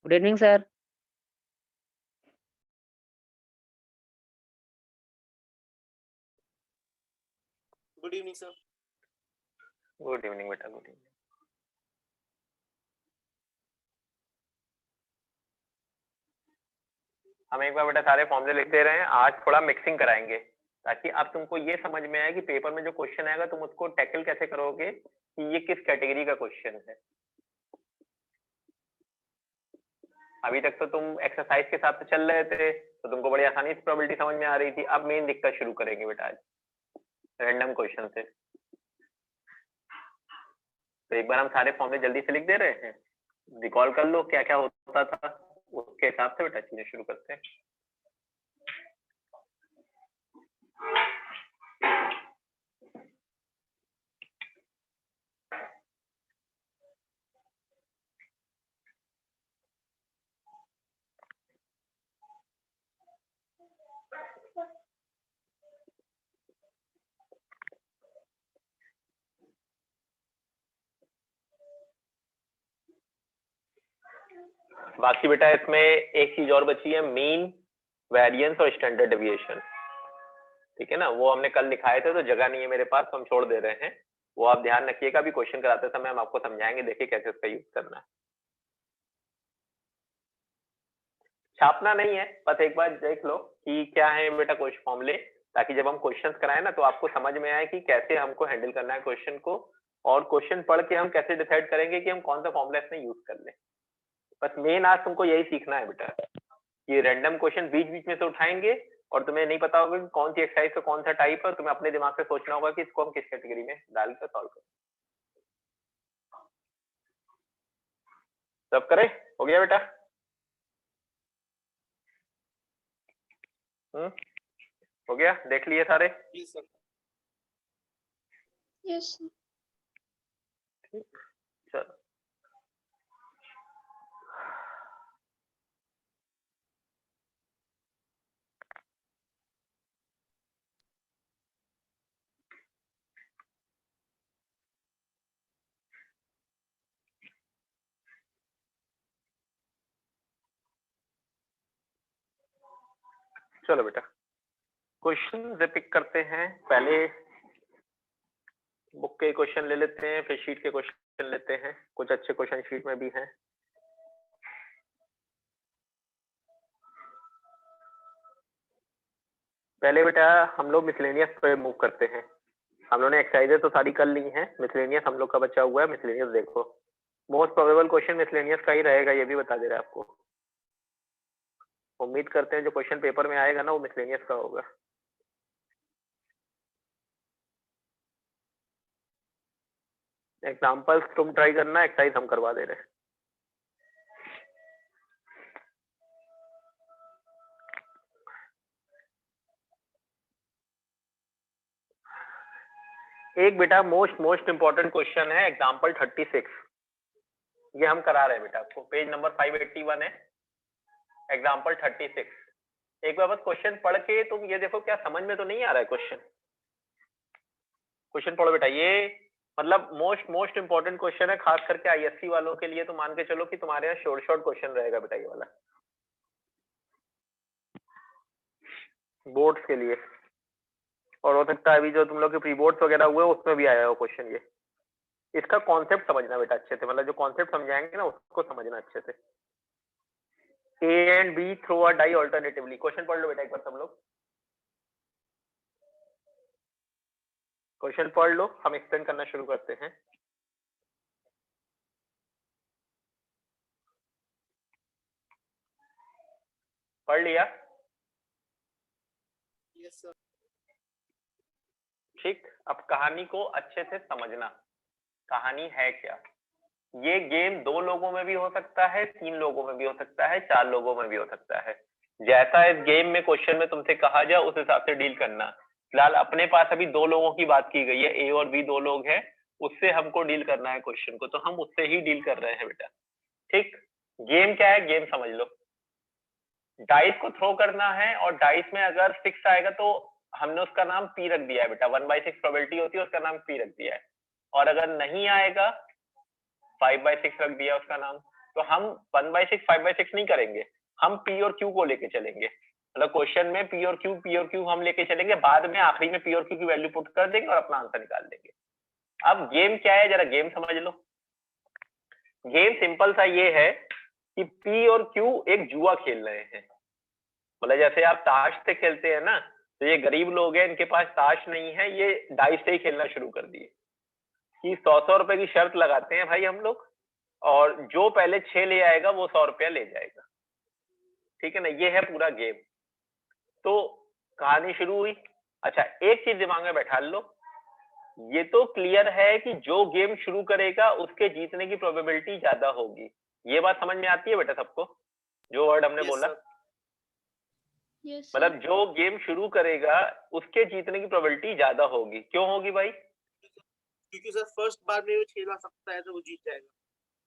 Good evening sir. Good evening sir. Good evening बेटा, good evening. हम एक बार बेटा सारे फॉर्मूले लिख दे रहे हैं। आज थोड़ा मिक्सिंग कराएंगे ताकि अब तुमको ये समझ में आए कि पेपर में जो क्वेश्चन आएगा तुम उसको टैकल कैसे करोगे कि ये किस कैटेगरी का क्वेश्चन है। अभी तक तो तुम एक्सरसाइज के साथ चल रहे थे तो तुमको बड़ी आसानी से प्रोबेबिलिटी समझ में आ रही थी। अब मेन दिक्कत शुरू करेंगे बेटा आज रैंडम क्वेश्चन से। तो एक बार हम सारे फॉर्मूले जल्दी से लिख दे रहे हैं, रिकॉल कर लो क्या क्या होता था, उसके हिसाब से बेटा चीजें शुरू करते हैं। बाकी बेटा इसमें एक चीज और बची है, मीन, वेरिएंस और स्टैंडर्ड डेविएशन। ठीक है ना, वो हमने कल लिखाए थे तो जगह नहीं है मेरे पास तो हम छोड़ दे रहे हैं। वो आप ध्यान रखिएगा, भी क्वेश्चन कराते समय हम आपको समझाएंगे, देखिए कैसे उसका यूज करना है। छापना नहीं है, बस एक बार देख लो कि क्या है बेटा क्वेश्चन फॉर्मूले, ताकि जब हम क्वेश्चंस कराएं ना तो आपको समझ में आए कि कैसे हमको हैंडल करना है क्वेश्चन को, और क्वेश्चन पढ़ के हम कैसे डिसाइड करेंगे कि हम कौन सा फॉर्मूला इसमें यूज कर लें। बस मेन आज तुमको यही सीखना है बेटा, ये रैंडम क्वेश्चन बीच बीच में से उठाएंगे और तुम्हें नहीं पता होगा कि कौन सी एक्सरसाइज का कौन सा टाइप है, तुम्हें अपने दिमाग से सोचना होगा कि इसको हम किस कैटेगरी में डाल कर सॉल्व करें। सब करे हो गया बेटा? हो गया, देख लिए सारे? Yes sir. Yes sir. चलो चलो बेटा क्वेश्चन पिक करते हैं। पहले बुक के क्वेश्चन ले लेते हैं, फिर शीट के क्वेश्चन लेते हैं। कुछ अच्छे क्वेश्चन शीट में भी हैं। पहले बेटा हम लोग मिसलेनियस पे मूव करते हैं। हम लोगों ने एक्सरसाइजेस तो सारी कर ली हैं, मिसलेनियस हम लोग का बचा हुआ है। मिसलेनियस देखो, मोस्ट प्रोबेबल क्वेश्चन मिसलेनियस का ही रहेगा, ये भी बता दे रहा है आपको। उम्मीद करते हैं जो क्वेश्चन पेपर में आएगा ना वो मिसलेनियस का होगा। एग्जाम्पल्स तुम ट्राई करना, एक्सरसाइज हम करवा दे रहे हैं। एक बेटा मोस्ट इंपॉर्टेंट क्वेश्चन है एग्जाम्पल 36, ये हम करा रहे हैं बेटा आपको, पेज नंबर 581 है, एग्जाम्पल 36। एक बार बस क्वेश्चन पढ़ के तुम ये देखो क्या समझ में तो नहीं आ रहा है क्वेश्चन। क्वेश्चन पढ़ो बेटा, ये मतलब मोस्ट इंपॉर्टेंट क्वेश्चन है, खास करके आईएससी वालों के लिए। तो मान के चलो कि तुम्हारे यहाँ शॉर्ट क्वेश्चन रहेगा बेटा ये वाला, बोर्ड्स के लिए। और हो सकता है अभी जो तुम लोग के प्री बोर्ड्स वगैरह हुए उसमें भी आया हो क्वेश्चन ये। इसका कॉन्सेप्ट समझना बेटा अच्छे से, मतलब जो कॉन्सेप्ट समझाएंगे ना उसको समझना अच्छे से। A and B throw a die alternatively। Question पढ़ लो बेटा एक बार सब लोग, क्वेश्चन पढ़ लो, हम एक्सप्लेन करना शुरू करते हैं। पढ़ लिया? Yes sir. ठीक, अब कहानी को अच्छे से समझना, कहानी है क्या। ये गेम 2 लोगों में भी हो सकता है, 3 लोगों में भी हो सकता है, 4 लोगों में भी हो सकता है। जैसा इस गेम में क्वेश्चन में तुमसे कहा जाए उस हिसाब से डील करना। फिलहाल अपने पास अभी 2 लोगों की बात की गई है, ए और बी 2 लोग हैं, उससे हमको डील करना है क्वेश्चन को, तो हम उससे ही डील कर रहे हैं बेटा। ठीक, गेम क्या है, गेम समझ लो। डाइस को थ्रो करना है और डाइस में अगर 6 आएगा तो हमने उसका नाम पी रख दिया है बेटा, 1/6 प्रोबेबिलिटी होती है, उसका नाम पी रख दिया है। और अगर नहीं आएगा 5/6 रख दिया उसका नाम। तो हम 1/6 5/6 नहीं करेंगे, हम पी और क्यू को लेके चलेंगे। मतलब क्वेश्चन में पी और क्यू हम लेके चलेंगे, बाद में आखिरी में पी और क्यू की वैल्यू पुट कर देंगे और अपना आंसर निकाल देंगे। अब गेम क्या है, जरा गेम समझ लो। गेम सिंपल सा ये है कि पी और क्यू एक जुआ खेल रहे हैं। मतलब जैसे आप ताश से खेलते हैं ना, तो ये गरीब लोग हैं, इनके पास ताश नहीं है, ये डाइस से ही खेलना शुरू कर दिए कि 100 रुपए की शर्त लगाते हैं भाई हम लोग, और जो पहले 6 ले आएगा वो 100 रुपया ले जाएगा। ठीक है ना, ये है पूरा गेम। तो कहानी शुरू हुई। अच्छा, एक चीज दिमाग में बैठा लो, ये तो क्लियर है कि जो गेम शुरू करेगा उसके जीतने की प्रोबेबिलिटी ज्यादा होगी। ये बात समझ में आती है बेटा सबको, जो वर्ड हमने बोला? मतलब जो गेम शुरू करेगा उसके जीतने की प्रोबेबिलिटी ज्यादा होगी। क्यों होगी भाई? क्योंकि सर फर्स्ट बार में वो खेला सकता है तो वो जीत जाएगा।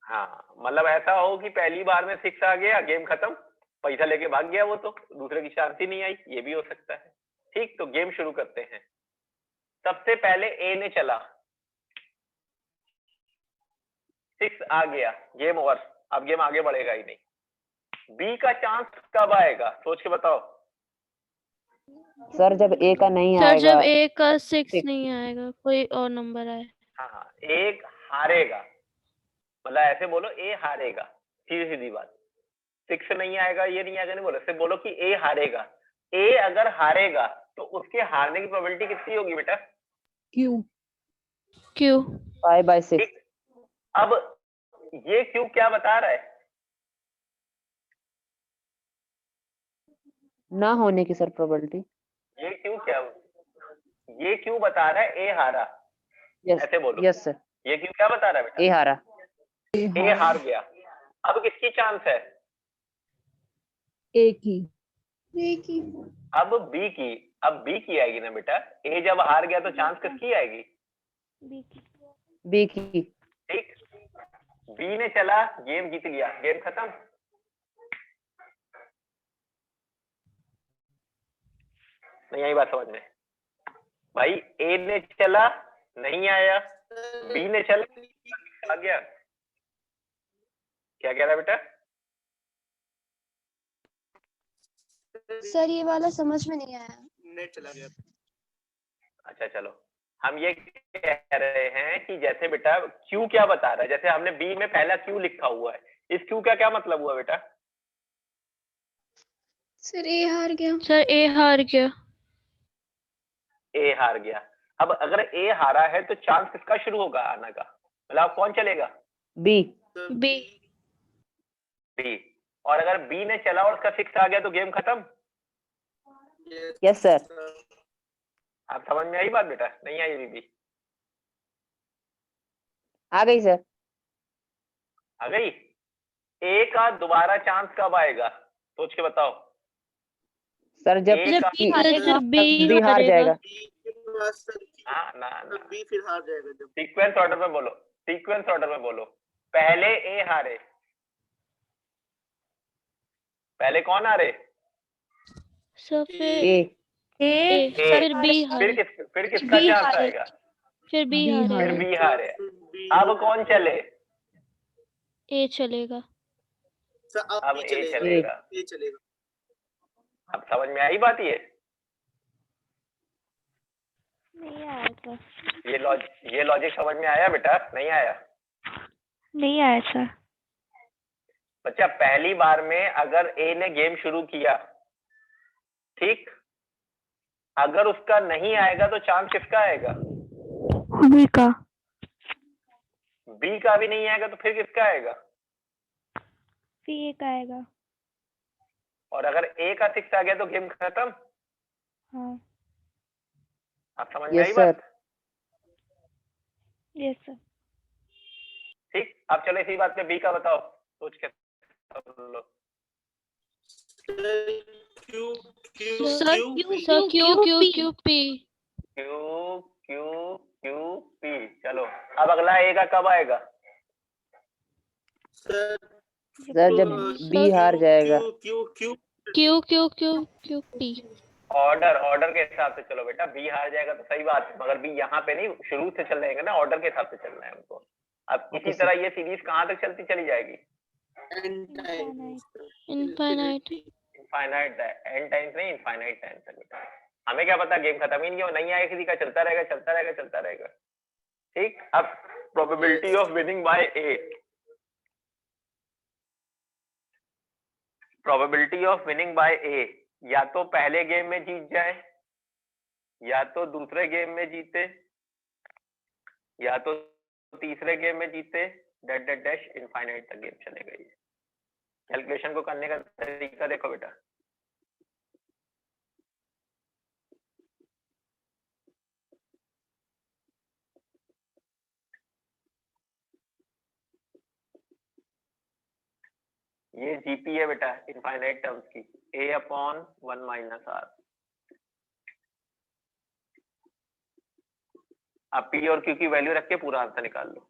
हाँ, मतलब ऐसा हो कि पहली बार में 6 आ गया, गेम खत्म, पैसा लेके भाग गया वो, तो दूसरे की चांस ही नहीं आई, ये भी हो सकता है। ठीक, तो गेम शुरू करते हैं। सबसे पहले ए ने चला, 6 आ गया, गेम ओवर, अब गेम आगे बढ़ेगा ही नहीं। बी का चांस कब आएगा, सोच के बताओ। सर जब ए का नहीं सर आएगा। जब ए का 6 6 नहीं आएगा, कोई और नंबर आए। हाँ, एक हारेगा, मतलब ऐसे बोलो ए हारेगा, सीधी सीधी बात। 6 नहीं आएगा, ये नहीं आएगा नहीं बोलो, सिर्फ बोलो कि ए हारेगा। ए अगर हारेगा तो उसके हारने की प्रोबेबिलिटी कितनी होगी बेटा? क्यू क्यों? 5/6। ठीक, अब ये क्यू क्या बता रहा है? ना होने की सर प्रोबेबिलिटी। ये क्यू क्या, ये क्यू बता रहा है ए हारा। यस ऐसे बोलो, यस सर, ये क्यू क्या बता रहा है बेटा? ए हारा। ए हार गया। अब किसकी चांस है? ए की। अब बी की। अब बी की आएगी ना बेटा, ए जब हार गया तो चांस किसकी आएगी? बी की। ठीक, बी ने चला, गेम जीत लिया, गेम खत्म। नहीं आई बात समझ में भाई? ए ने चला, नहीं आया, बी ने चला, आ गया। क्या कह रहा है बेटा? सर ये वाला समझ में नहीं आया। नेट चला गया। अच्छा चलो, हम ये कह रहे हैं कि जैसे बेटा क्यू क्या बता रहा है, जैसे हमने बी में पहला क्यू लिखा हुआ है, इस क्यू का क्या मतलब हुआ बेटा? सर ए हार गया। सर ए हार गया। ए हार गया। अब अगर ए हारा है तो चांस किसका शुरू होगा आने का? मतलब कौन चलेगा? बी। बी। बी। और अगर बी ने चला और उसका 6 आ गया तो गेम खत्म। Yes sir. आप समझ में आई बात बेटा? नहीं आई दीदी? आ गई सर। आ गई। ए का दोबारा चांस कब आएगा, सोच के बताओ। सर जब ए जब का बी हारेगा, बी हार जाएगा। हाँ, ना बी फिर हार जाएगा जब। सीक्वेंस ऑर्डर में बोलो, सीक्वेंस ऑर्डर में बोलो। पहले ए हारे, पहले कौन हारे? सर फिर ए। ए, फिर बी हारे, फिर किसका बी चांस हारे। आएगा? फिर बी फिर हारेगा, बी हारे। अब कौन चले? ए चलेगा। सर अब बी ए चलेगा। चलेगा। ए चलेगा। अब समझ में आई बात? ये नहीं आया सर। ये लॉजिक समझ में आया बेटा? नहीं आया? नहीं आया सर। बच्चा पहली बार में अगर ए ने गेम शुरू किया, ठीक, अगर उसका नहीं आएगा तो चांस किसका आएगा? बी का। बी का भी नहीं आएगा तो फिर किसका आएगा? फिर ए का आएगा। और अगर ए का 6 आ गया तो गेम खत्म। हाँ। आप समझ में आई यस बात? सर। Yes sir. ठीक, अब चलो इसी बात पे बी का बताओ, सोच के लो। Q sir Q Q P. Q Q Q P. चलो, अब अगला ए का कब आएगा? सर जब बी हार जाएगा। Q Q Q Q Q Q P. Order के हिसाब से चलो बेटा, बी हार जाएगा तो सही बात है, मगर बी यहाँ पे नहीं, शुरू से चल रहेगा ना, ऑर्डर के हिसाब से चलना है हमको। अब इसी तरह ये सीरीज कहाँ तक चलती चली जाएगी? इनफाइनाइट इनफाइनाइट n टाइम्स नहीं, इनफाइनाइट टाइम्स है बेटा। हमें क्या पता, गेम खत्म ही नहीं हो, नहीं आए किसी का, चलता रहेगा चलता रहेगा चलता रहेगा। ठीक, अब probability of winning by A, probability of winning by A, या तो पहले गेम में जीत जाए, या तो दूसरे गेम में जीते, या तो तीसरे गेम में जीते, डैश डैश डैश इनफाइनाइट तक गेम चलेगा। ये कैलकुलेशन को करने का तरीका देखो बेटा। ये जीपी है बेटा इनफाइनाइट टर्म्स की, a अपॉन 1 माइनस आर। अब पी और क्यू की वैल्यू रख के पूरा आंसर निकाल लो।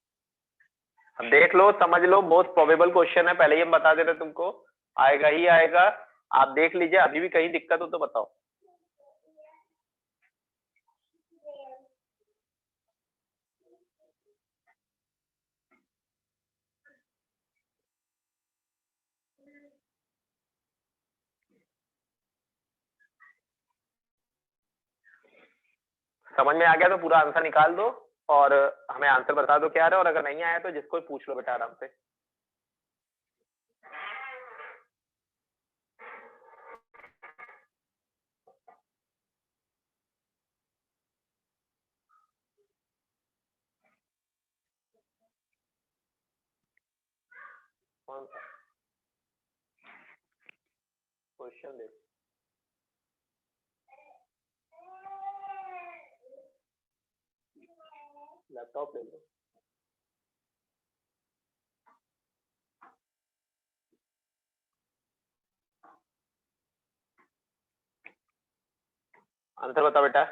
अब देख लो, समझ लो, मोस्ट प्रोबेबल क्वेश्चन है, पहले ही हम बता दे रहे तुमको, आएगा ही आएगा। आप देख लीजिए, अभी भी कहीं दिक्कत हो तो बताओ। समझ में आ गया तो पूरा आंसर निकाल दो और हमें आंसर बता दो क्या आ रहा है, और अगर नहीं आया तो जिसको भी पूछ लो बेटा आराम से। कौन सा क्वेश्चन दे? लैपटॉप ले लो। आंसर बता बेटा।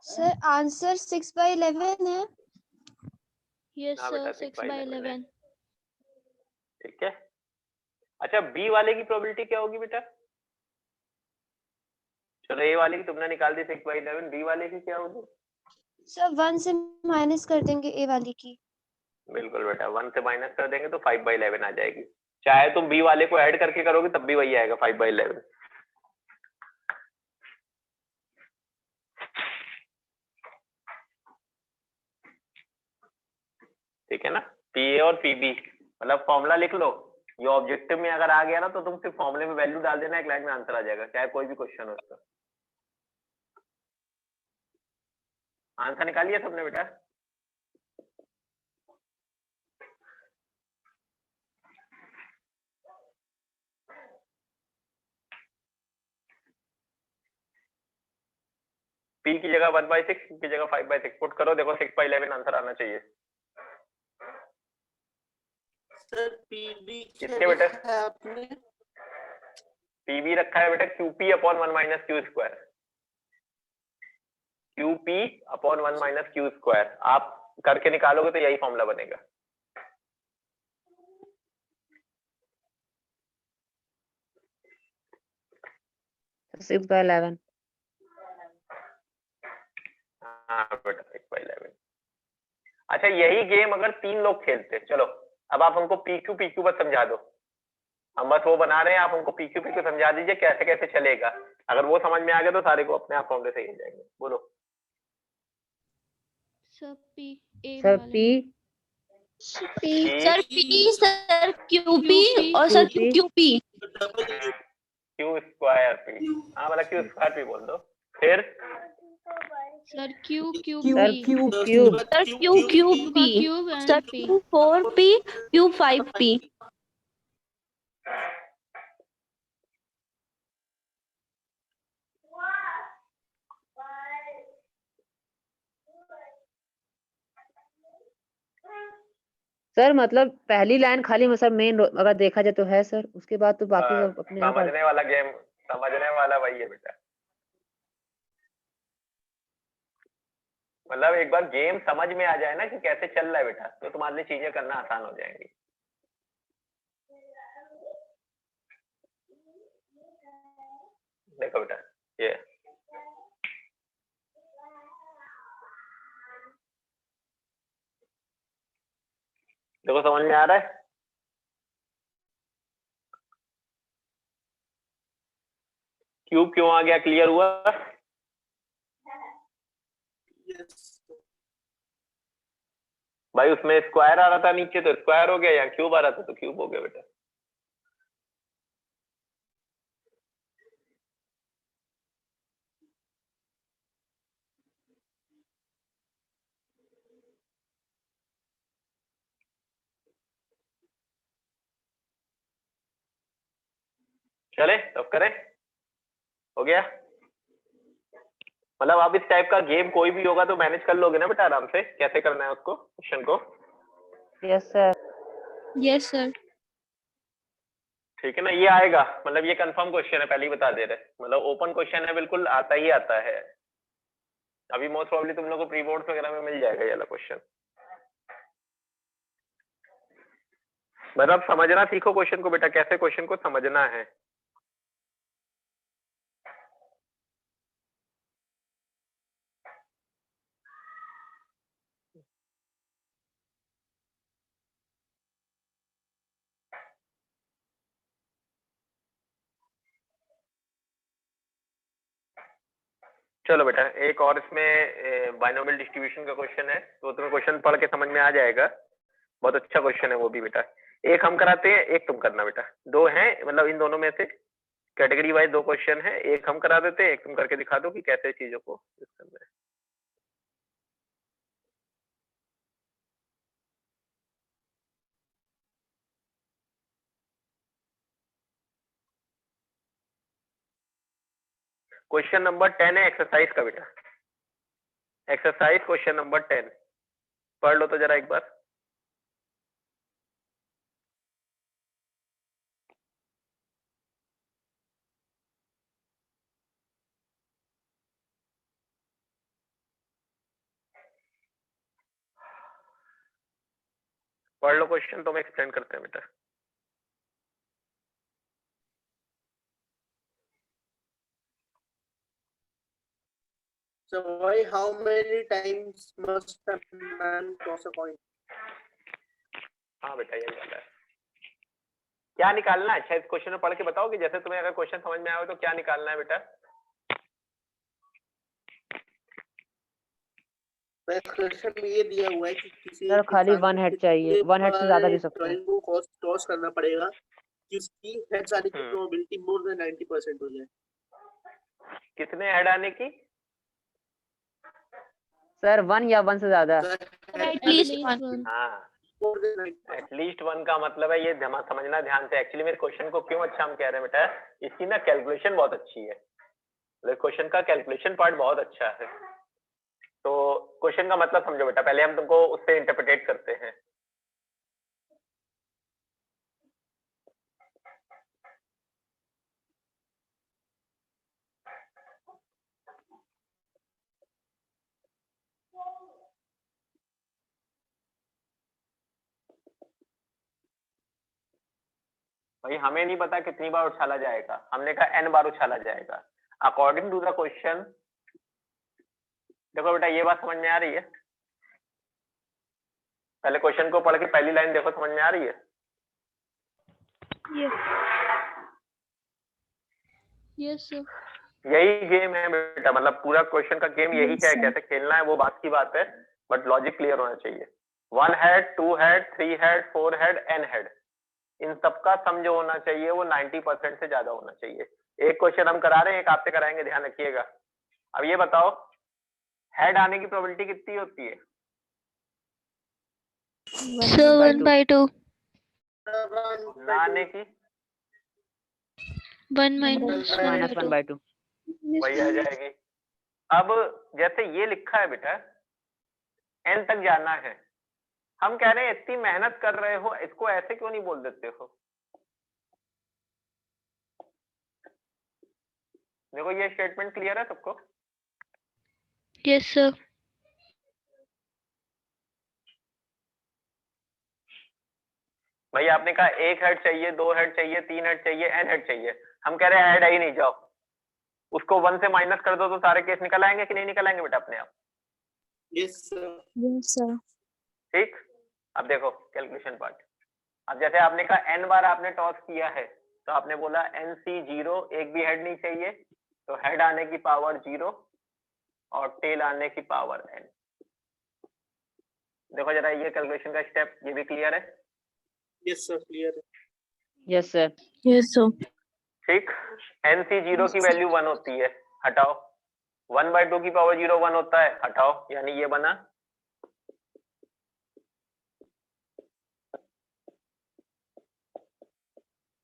सर आंसर 6/11 है। यस हाँ सर, बेटा, 6/11। ठीक है। अच्छा, बी वाले की प्रोबेबिलिटी क्या होगी बेटा? चलो, ए वाले की तुमने निकाल दी 6/11, बी वाले की क्या होगी? सर 1 से माइनस कर देंगे ए वाली की। बिल्कुल बेटा, 1 से माइनस कर देंगे तो 5/11 आ जाएगी। चाहे तुम बी वाले को ऐड करके करोगे तब भी वही आएगा, 5/11। ठीक है ना? पी ए और पी बी, मतलब फॉर्मूला लिख लो। ये ऑब्जेक्टिव में अगर आ गया ना तो तुम सिर्फ फॉर्मूले में वैल्यू डाल देना, एक लाइन में आंसर आ जाएगा, चाहे कोई भी क्वेश्चन हो उसका। आंसर निकालिए सबने बेटा। पी की जगह 1/6, की जगह 5/6 पुट करो, देखो 6/11 आंसर आना चाहिए। सर पीबी किसके बेटे? आपने पीबी रखा है बेटा QP upon 1 minus Q square. QP upon 1 minus Q square आप करके निकालोगे तो यही फॉर्मूला बनेगा। Six by 11। हाँ बेटा 6/11। अच्छा, यही गेम अगर 3 लोग खेलते, चलो अब आप हमको पीक्यू पीक्यू बस समझा दो, हम बस वो बना रहे हैं, आप हमको पीक्यू पीक्यू समझा दीजिए कैसे कैसे चलेगा। अगर वो समझ में आ गया तो सारे को अपने आप फॉर्मूले सही हो जाएंगे। बोलो। सर पी ए सर वाला। P sir P sir Q P और sir QP Q P. Q square P, हाँ मतलब क्यू स्क्वायर पी बोल दो। फिर sir Q Q sir P. Cube cube sir Q cube P. Cube sir and P. Q 4p Q 5p। Sir मतलब पहली line खाली sir main अगर देखा जाए तो है सर, उसके बाद तो बाकी सब अपने आप समझने वाला गेम, समझने वाला वही है बेटा। मतलब एक बार गेम समझ में आ जाए ना कि कैसे चल रहा है बेटा, तो तुम्हारे लिए चीजें करना आसान हो जाएंगी। देखो बेटा, ये देखो, समझ में आ रहा है? क्यूब क्यों आ गया, क्लियर हुआ? Yes. भाई उसमें स्क्वायर आ रहा था नीचे, तो स्क्वायर हो गया, या क्यूब आ रहा था तो क्यूब हो गया बेटा। चले तब करें, हो गया। मतलब आप इस टाइप का गेम कोई भी होगा तो मैनेज कर लोगे ना बेटा आराम से, कैसे करना है उसको, क्वेश्चन को? Yes sir. Yes, sir. ठीक है ना, ये आएगा, मतलब ये कंफर्म क्वेश्चन है, पहले ही बता दे रहे, मतलब ओपन क्वेश्चन है, बिल्कुल आता ही आता है। अभी मोस्ट प्रॉब्ली तुम लोगों को प्री बोर्ड्स वगैरह में मिल जाएगा ये वाला क्वेश्चन। मतलब समझना सीखो क्वेश्चन को बेटा, कैसे क्वेश्चन को समझना है। चलो बेटा, एक और इसमें बाइनोमियल डिस्ट्रीब्यूशन का क्वेश्चन है, तो तुम्हें क्वेश्चन पढ़ के समझ में आ जाएगा। बहुत अच्छा क्वेश्चन है वो भी बेटा। एक हम कराते हैं, एक तुम करना बेटा, दो हैं, मतलब इन दोनों में से कैटेगरी वाइज दो क्वेश्चन है, एक हम करा देते हैं, एक तुम करके दिखा दो कि कैसे चीजों को यूज करना है। क्वेश्चन नंबर 10 है एक्सरसाइज का बेटा, एक्सरसाइज क्वेश्चन नंबर 10 पढ़ लो तो जरा एक बार। पढ़ लो क्वेश्चन, तो हम एक्सप्लेन करते हैं बेटा। So why, how many times must a man toss a coin? हाँ बेटा यही वाला है। क्या निकालना है? अच्छा इस क्वेश्चन में पढ़ के बताओगे, जैसे तुम्हें अगर क्वेश्चन समझ में आया हो तो क्या निकालना है बेटा? तो क्वेश्चन में ये दिया हुआ है कि किसी सर खाली इंसान वन को हेड कितने चाहिए, वन हेड से ज्यादा भी सकता है। कॉइन को टॉस करना पड़ेगा कि उसकी हेड्स आने की प्रोबेबिलिटी मोर देन 90% हो जाए। कितने हेड आने की? सर 1 या 1 से ज्यादा। At least one. हाँ, मोर देन 90%। एटलीस्ट 1 का मतलब है, ये समझना ध्यान से। एक्चुअली मेरे क्वेश्चन को क्यों अच्छा हम कह रहे हैं बेटा, इसकी ना कैलकुलेशन बहुत अच्छी है, क्वेश्चन का कैलकुलेशन पार्ट बहुत अच्छा है। तो क्वेश्चन का मतलब समझो बेटा, पहले हम तुमको उससे इंटरप्रेट करते हैं। भाई हमें नहीं पता कितनी बार उछाला जाएगा, हमने कहा n बार उछाला जाएगा अकॉर्डिंग टू द क्वेश्चन। देखो बेटा ये बात समझ में आ रही है? पहले क्वेश्चन को पढ़ के पहली लाइन देखो, समझ में आ रही है? Yes, sir. यही गेम है बेटा, मतलब पूरा क्वेश्चन का गेम यही है, कैसे खेलना है वो बात की बात है, बट लॉजिक क्लियर होना चाहिए। 1 head, 2 head, 3 head, 4 head, n head, इन सबका सम जो होना चाहिए वो 90% से ज्यादा होना चाहिए। एक क्वेश्चन हम करा रहे हैं, एक आपसे कराएंगे, ध्यान रखिएगा। अब ये बताओ हेड आने की प्रोबेबिलिटी कितनी होती है? So 1/2. ना आने की? 1 minus माइनस 1/2. 1/2। वही आ जाएगी। अब जैसे ये लिखा है बेटा, n तक जाना है, हम कह रहे हैं इतनी मेहनत कर रहे हो, इसको ऐसे क्यों नहीं बोल देते हो? देखो ये स्टेटमेंट क्लियर है सबको? Yes, sir. भाई आपने कहा एक हेड चाहिए, 2 हेड चाहिए, 3 हेड चाहिए, n हेड चाहिए, हम कह रहे हैं हेड ही नहीं, जाओ उसको 1 से माइनस कर दो तो सारे केस निकल आएंगे कि नहीं निकल आएंगे बेटा अपने आप? Yes, sir. Yes, sir. ठीक, अब देखो कैलकुलेशन पार्ट। अब जैसे आपने कहा n बार आपने टॉस किया है तो आपने बोला NC0, एक भी हेड नहीं चाहिए, तो हेड आने की पावर 0 और टेल आने की पावर n। देखो जरा ये कैलकुलेशन का स्टेप, ये भी क्लियर है? Yes, sir. Clear. Yes sir. Yes, sir. ठीक, NC0 की वैल्यू 1 होती है, हटाओ। 1/2 की पावर 0 1 होता है, हटाओ, यानी ये बना।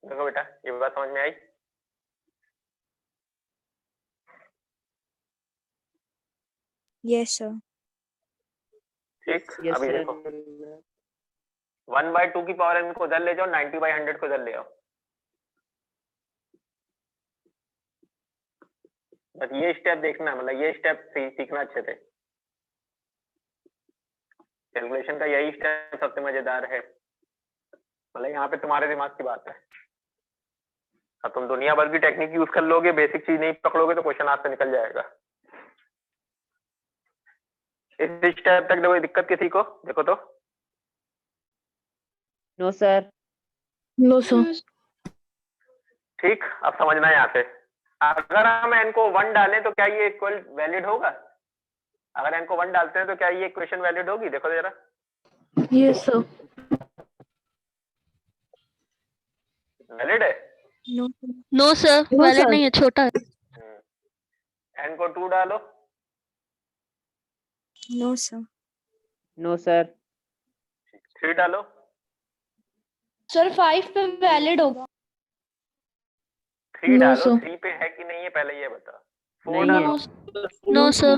देखो बेटा ये बात समझ में आई? Yes, sir. ठीक, Yes, अभी sir. देखो 1/2 की पावर n को उधर ले जाओ, 90/100 को उधर ले आओ। बस ये स्टेप देखना, मतलब ये स्टेप सीखना अच्छे से। कैलकुलेशन का यही स्टेप सबसे मजेदार है, मतलब यहाँ पे तुम्हारे दिमाग की बात है। अब तुम दुनिया भर की टेक्निक यूज कर लोगे, बेसिक चीज नहीं पकड़ोगे तो क्वेश्चन हाथ से निकल जाएगा। इस स्टेप तक कोई दिक्कत किसी को? देखो तो नो सर। No, sir. ठीक, अब समझना यहाँ से। अगर हम n को 1 डालें तो क्या ये इक्वल वैलिड होगा? अगर n को 1 डालते हैं तो क्या ये इक्वेशन वैलिड होगी? देखो जरा। Yes, sir. वैलिड है? No. No, sir. Valid नहीं है, छोटा है. n को 2 डालो। No, sir. No sir. 3 डालो। Sir, 5 पे valid होगा. 3 No, डालो, sir. 3 पे है कि नहीं है पहले ये बता। 4 नहीं डालो। है। No, sir.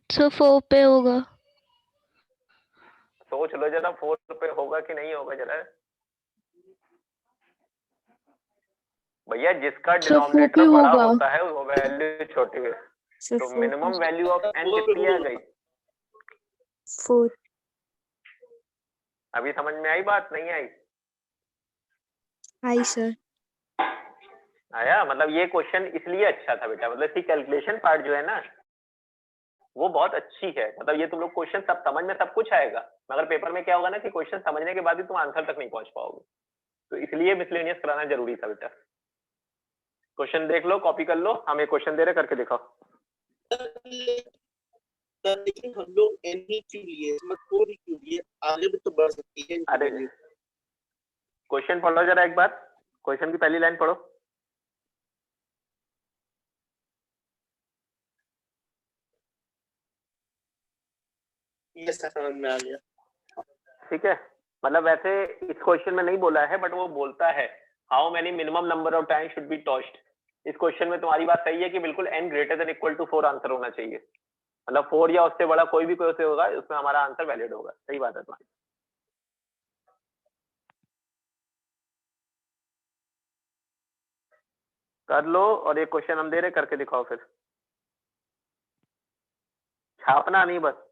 Sir, 4 पे होगा. सोच लो जरा 4 पे होगा कि नहीं होगा जरा। भैया जिसका Sir, 4 पे डिनोमिनेटर बड़ा होगा. होता है वो वैल्यू छोटी है, Sir, तो 4. मिनिमम वैल्यू ऑफ n कितनी आ गई? 4. अभी समझ में आई बात, नहीं आई? Hi, sir. आया? मतलब ये क्वेश्चन इसलिए अच्छा था बेटा, मतलब इसकी कैलकुलेशन पार्ट जो है ना वो बहुत अच्छी है। मतलब ये तुम लोग क्वेश्चन सब समझ में सब कुछ आएगा, मगर पेपर में क्या होगा ना कि क्वेश्चन समझने के बाद भी तुम आंसर तक नहीं पहुंच पाओगे, तो इसलिए मिसलेनियस कराना जरूरी था बेटा। क्वेश्चन देख लो, कॉपी कर लो, हम एक क्वेश्चन दे रहे, करके दिखाओ। सर लेकिन हम लोग n ही क्यों लिए, मत 4 ही क्यों लिए, आगे भी तो बढ़ सकती है। अरे क्वेश्चन पढ़ो जरा एक बार, क्वेश्चन की पहली लाइन पढ़ो। ये समझ में आ गया। ठीक है, मतलब वैसे इस क्वेश्चन में नहीं बोला है बट वो बोलता है how many minimum number of time should be tossed. इस क्वेश्चन में तुम्हारी बात सही है कि बिल्कुल n greater than equal to 4 answer होना चाहिए, मतलब 4 या उससे बड़ा कोई भी क्वेश्चन होगा उसमें हमारा आंसर वैलिड होगा। सही बात है तुम्हारी। कर लो, और एक क्वेश्चन हम दे रहे, करके दिखाओ फिर। छापना नहीं, बस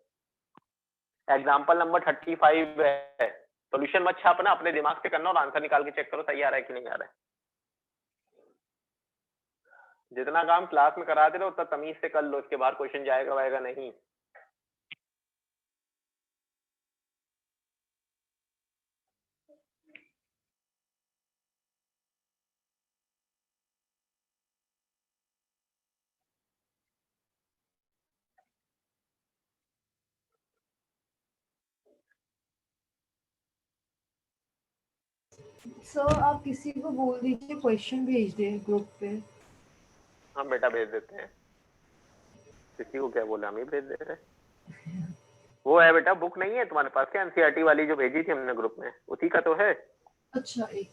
एग्जाम्पल नंबर 35 है, सोल्यूशन मत छापना, अपने दिमाग से करना और आंसर निकाल के चेक करो सही आ रहा है कि नहीं आ रहा है। जितना काम क्लास में कराते रहो उतना तमीज से कर लो, उसके बाद क्वेश्चन जाएगा वाएगा नहीं। सर आप किसी को बोल दीजिए क्वेश्चन भेज दे ग्रुप पे। हम बेटा भेज देते हैं, किसी को क्या बोला, हम ही भेज दे रहे हैं। वो है बेटा, बुक नहीं है तुम्हारे पास क्या, एनसीईआरटी वाली जो भेजी थी हमने ग्रुप में, उसी का तो है। अच्छा एक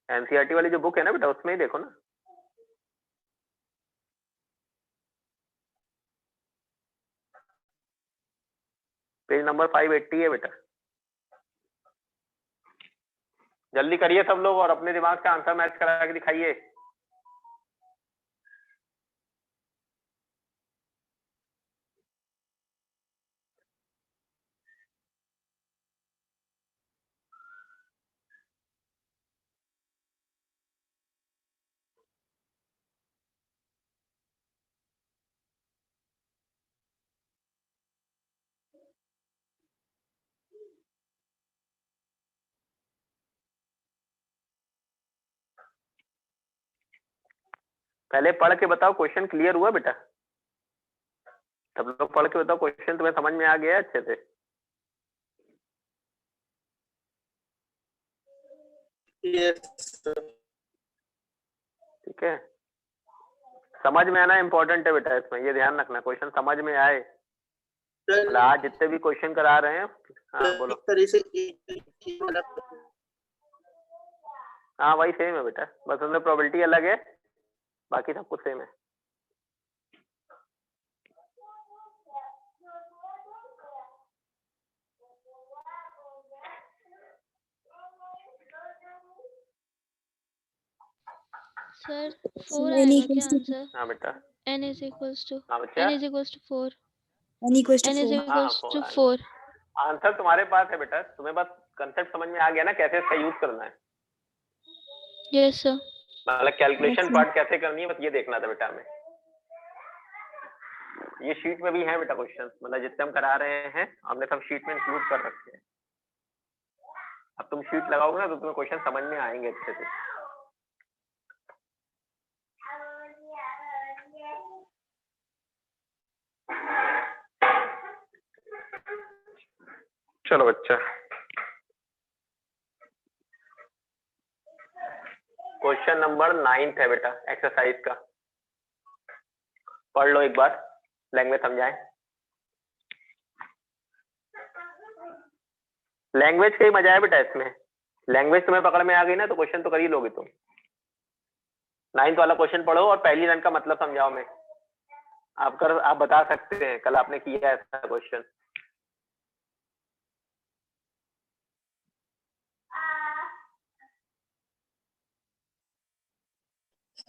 एनसीईआरटी वाली जो बुक है ना बेटा, उसमें ही देखो ना। पेज नंबर 580 है बेटा। जल्दी करिए सब लोग और अपने दिमाग से आंसर मैच करा के दिखाइए। पहले पढ़ के बताओ क्वेश्चन क्लियर हुआ बेटा? सब लोग पढ़ के बताओ क्वेश्चन तुम्हें समझ में आ गया अच्छे से? Yes, sir. ठीक है, समझ में आना इम्पोर्टेंट है बेटा, इसमें ये ध्यान रखना क्वेश्चन समझ में आए। Sir, मतलब आज जितने भी क्वेश्चन करा रहे हैं, हाँ बोलो। एक तरह से एक वाला हाँ वही सेम है बेटा, बस उसमें प्रोबेबिलिटी अलग है, बाकी सब कुछ सेम है। सर So 4 n आएगा equals क्या to आंसर? हाँ बेटा, n is equals to हाँ बच्चा, n is equals to 4 n equals to n is 4. equals to 4 4 answer तुम्हारे पास है बेटा, तुम्हें बस कंसेप्ट समझ में आ गया ना कैसे इसका यूज करना है, yes sir मतलब कैलकुलेशन Yes, पार्ट कैसे करनी है, बस ये देखना था बेटा हमें। ये शीट में भी है बेटा क्वेश्चन, मतलब जितने हम करा रहे हैं हमने सब शीट में इंक्लूड कर रखे हैं। अब तुम शीट लगाओगे ना तो तुम्हें क्वेश्चन समझ में आएंगे अच्छे से। चलो बच्चा, क्वेश्चन नंबर 9 है बेटा एक्सरसाइज का, पढ़ लो एक बार, लैंग्वेज समझाएं। लैंग्वेज का ही मजा है बेटा इसमें, लैंग्वेज तुम्हें पकड़ में आ गई ना तो क्वेश्चन तो कर ही लोगे तुम। 9th वाला क्वेश्चन पढ़ो और पहली लाइन का मतलब समझाओ। मैं आप बता सकते हैं कल आपने किया ऐसा question.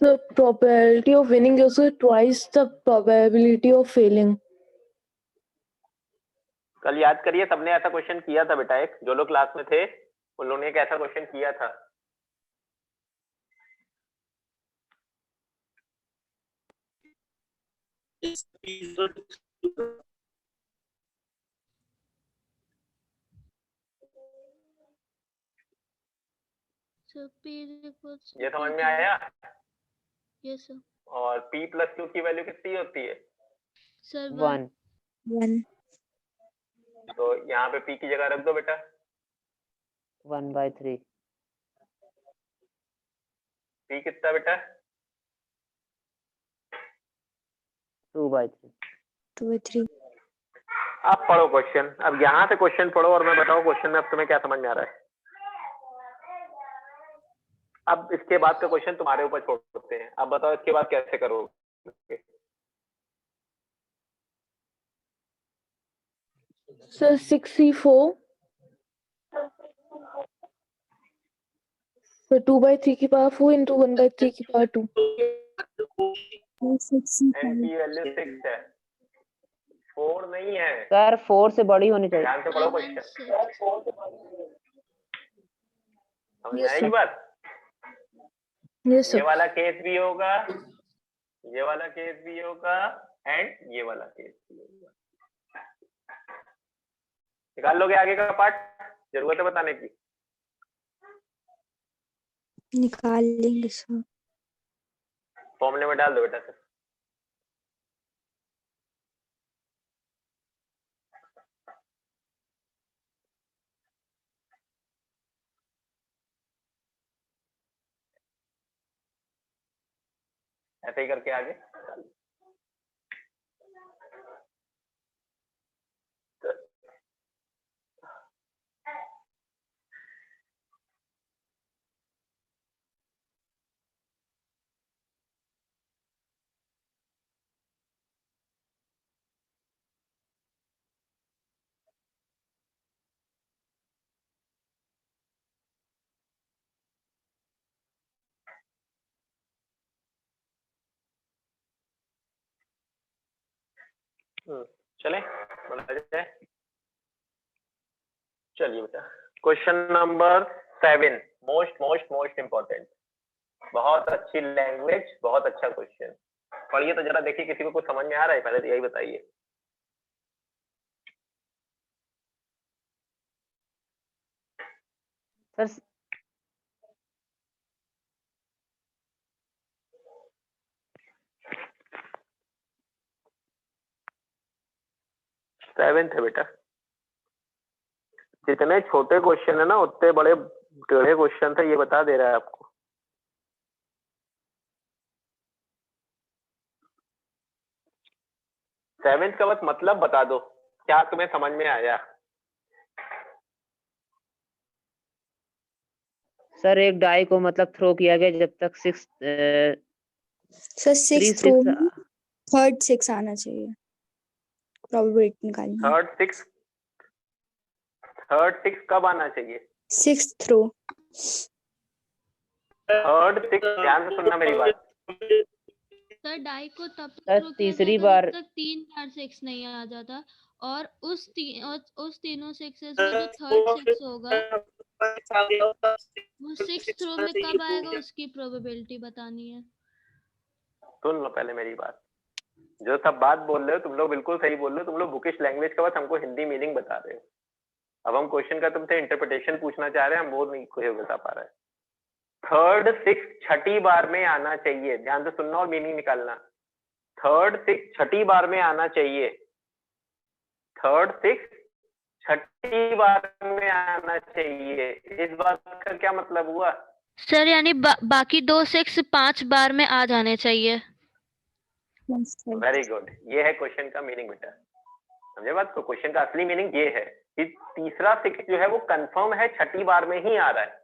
The probability of winning is twice the probability of failing. कल याद करिए, सबने ऐसा क्वेश्चन किया था बेटा, एक जो लोग क्लास में थे उन लोगों ने एक ऐसा क्वेश्चन किया था। so p is equals to ये समझ में p आया? yes sir और p प्लस q की वैल्यू कितनी होती है? sir 1 1. तो यहाँ पे p की जगह रख दो बेटा। 1/3 p कितना बेटा? 2/3 2 by 3. आप पढ़ो क्वेश्चन, अब यहाँ से क्वेश्चन पढ़ो और मैं बताऊँ क्वेश्चन में अब तुम्हें क्या समझ में आ रहा है। अब इसके बाद का क्वेश्चन तुम्हारे ऊपर छोड़ते हैं, अब बताओ इसके बाद कैसे करोगे। So 64. So 2/3 की power 4 into 1/3 की power 2. 265. n की वैल्यू 6 है, 4 नहीं है। सर 4 से बड़ी होनी चाहिए। ध्यान से पढ़ो I meant क्वेश्चन, 6 समझ में Yes, आएगी sir. बात? Yes, ये sir. वाला केस भी होगा, ये वाला केस भी होगा एंड ये वाला केस भी होगा। निकाल लोगे आगे का पार्ट, जरूरत है बताने की? निकाल लेंगे सर. फॉर्मूले में डाल दो बेटा सर। ऐसे ही करके आगे चले बढ़ा जाए। चलिए बेटा, क्वेश्चन नंबर 7, मोस्ट इंपॉर्टेंट, बहुत अच्छी लैंग्वेज, बहुत अच्छा क्वेश्चन। पढ़िए तो जरा, देखिए किसी को कुछ समझ में आ रहा है, पहले तो यही बताइए। सर 7th है बेटा। जितने छोटे क्वेश्चन है ना उतने बड़े टेढ़े क्वेश्चन थे, ये बता दे रहा है आपको। सेवेंथ का बस मतलब बता दो, क्या तुम्हें समझ में आया? सर एक डाई को मतलब थ्रो किया गया जब तक सर 6 थ्रो में थर्ड 6 आना चाहिए, प्रोबेबिलिटी निकालनी है। थर्ड सिक्स कब आना चाहिए? 6th throw. थर्ड सिक्स, ध्यान से सुनना मेरी बात। सर डाई को तब सर थ्रो किया तीसरी जाता बार जब तक 3 बार 6 नहीं आ जाता, और उस तीनों सिक्सेस में जो थर्ड 6 होगा वो 6th थ्रो में कब आएगा उसकी प्रोबेबिलिटी बतानी है। सुन लो पहले मेरी बात। जो सब बात बोल रहे हो तुम लोग बिल्कुल सही बोल रहे हो, तुम लोग बुकिश लैंग्वेज का बस हमको हिंदी मीनिंग बता रहे हो। अब हम क्वेश्चन का तुमसे इंटरप्रिटेशन पूछना चाह रहे हैं, हम वो नहीं कोई बता पा रहे हैं। थर्ड सिक्स छठी बार में आना चाहिए, ध्यान से सुनना और मीनिंग निकालना। थर्ड सिक्स छठी बार में आना चाहिए। थर्ड सिक्स छठी बार में आना चाहिए, इस बात का क्या मतलब हुआ? सर यानी बाकी 2 6 5 बार में आ जाने चाहिए। वेरी गुड, ये है क्वेश्चन का मीनिंग बेटा। समझे बात को? क्वेश्चन का असली मीनिंग ये है कि तीसरा सिक्स जो है वो कंफर्म है छठी बार में ही आ रहा है,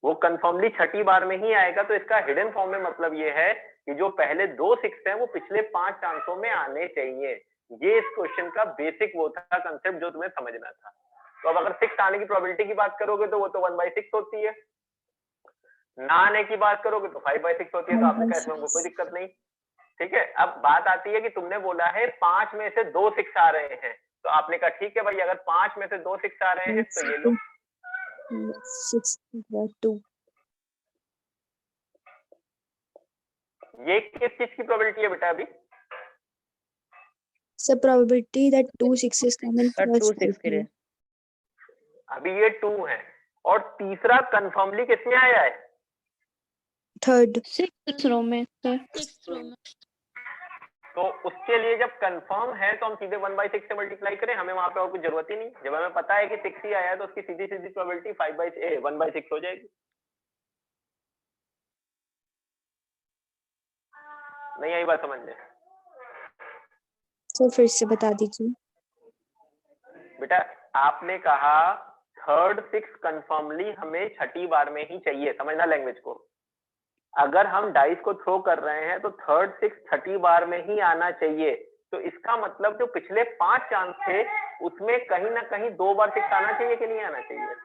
वो कंफर्मली छठी बार में ही आएगा। तो इसका हिडन फॉर्म में मतलब ये है कि जो पहले 2 सिक्स हैं वो पिछले 5 चांसों में आने चाहिए। ये इस क्वेश्चन का बेसिक वो था कंसेप्ट जो तुम्हें समझना था। तो अब अगर 6 आने की प्रोबेबिलिटी की बात करोगे तो वो तो 1/6 होती है, ना आने की बात करोगे तो 5/6 होती है। तो आपने कहा इसमें कोई दिक्कत नहीं, ठीक है। अब बात आती है कि तुमने बोला है 5 में से 2 सिक्स आ रहे हैं, तो आपने कहा ठीक है भाई, अगर 5 में से 2 सिक्स आ रहे हैं तो ये लो 6/2। ये किस चीज की प्रोबेबिलिटी है बेटा? अभी sir probability that 2 6s come in sir 2 first 6 के लिए अभी ये 2 है, और तीसरा कंफर्मली किसमें आया है? थर्ड 6th थ्रो में सर। 6th थ्रो में। तो उसके लिए जब कंफर्म है तो हम सीधे 1/6 से मल्टीप्लाई करें, हमें वहां पे और कुछ जरूरत ही नहीं। जब हमें पता है कि 6 ही आया है तो उसकी सीधी सीधी प्रोबेबिलिटी 1/6 हो जाएगी। नहीं आई बात समझ में? सर फिर से बता दीजिए। बेटा आपने कहा थर्ड सिक्स कंफर्मली हमें छठी बार में ही चाहिए, समझना लैंग्वेज को। अगर हम डाइस को थ्रो कर रहे हैं तो थर्ड सिक्स छठी बार में ही आना चाहिए। तो इसका मतलब जो पिछले 5 चांस थे उसमें कहीं ना कहीं 2 बार 6 आना चाहिए कि नहीं आना चाहिए?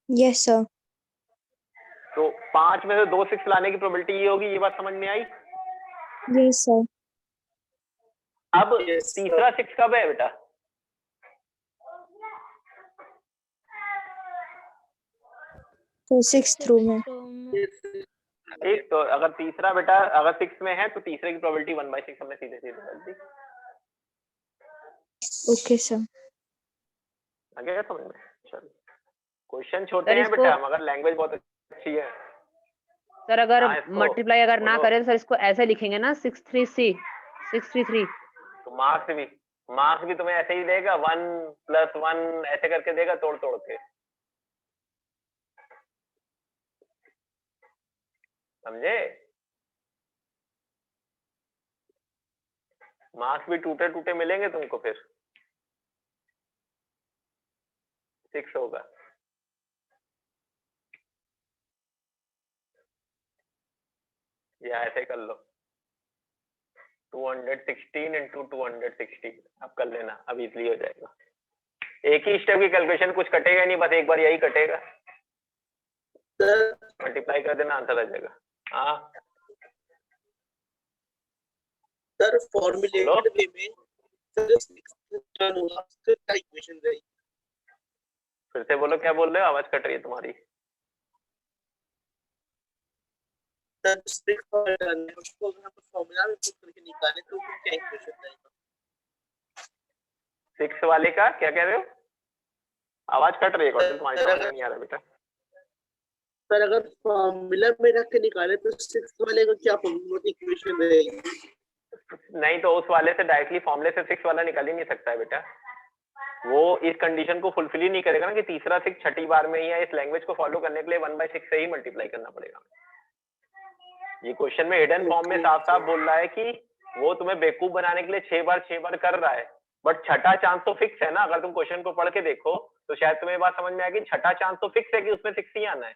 Yes sir. तो 5 में से 2 6 लाने की प्रोबेबिलिटी ये होगी, ये बात समझ में आई? Yes sir. अब तीसरा 6 कब है बेटा? तो 6th थ्रो में। ठीक, तो अगर तीसरा बेटा अगर 6 में है तो तीसरे की प्रोबेबिलिटी 1/6 हमने सीधे सीधे कर दी। Okay sir. आ गया समझ में? चलो क्वेश्चन छोटे सर हैं इसको बेटा, मगर लैंग्वेज बहुत अच्छी है। सर अगर हाँ, इसको मल्टीप्लाई अगर ना बोलो। करें तो सर इसको ऐसे लिखेंगे ना 633 तो मार्क्स भी तुम्हें ऐसे ही देगा, 1 + 1 ऐसे करके देगा तोड़ तोड़ के, समझे? मार्क्स भी टूटे टूटे मिलेंगे तुमको, फिर 6 होगा। या ऐसे कर लो 216 × 216, अब कर लेना, अब इजली हो जाएगा। एक ही स्टेप की कैलकुलेशन, कुछ कटेगा नहीं, बस एक बार यही कटेगा, मल्टीप्लाई कर देना, आंसर आ जाएगा। हाँ सर फॉर्मुलेटेड वे में सर इक्वेशन रहेगी। फिर से बोलो, क्या बोल रहे हो? आवाज कट रही है तुम्हारी। सर उसको अगर हम फॉर्मूला में पुट करके निकालें तो फिर क्या इक्वेशन रहेगा? 6 वाले का क्या कह रहे हो? आवाज कट रही है, क्वेश्चन तुम्हारी समझ में नहीं आ रहा बेटा। सर अगर फॉर्मूला में रख के निकाले तो 6 वाले का क्या इक्वेशन रहेगी? नहीं तो उस वाले से डायरेक्टली फॉर्मूले से 6 वाला निकल ही नहीं सकता है बेटा। वो इस कंडीशन को फुलफिल ही नहीं करेगा ना कि तीसरा 6 छठी बार में ही है। इस लैंग्वेज को फॉलो करने के लिए 1/6 से ही मल्टीप्लाई करना पड़ेगा। ये क्वेश्चन में हिडन फॉर्म में साफ साफ बोल रहा है कि वो तुम्हें बेवकूफ बनाने के लिए 6 बार कर रहा है, बट छठा चांस तो फिक्स है ना। अगर तुम क्वेश्चन को पढ़ के देखो तो शायद तुम्हें बात समझ में आएगी, छठा चांस तो फिक्स है कि उसमें 6 ही आना है।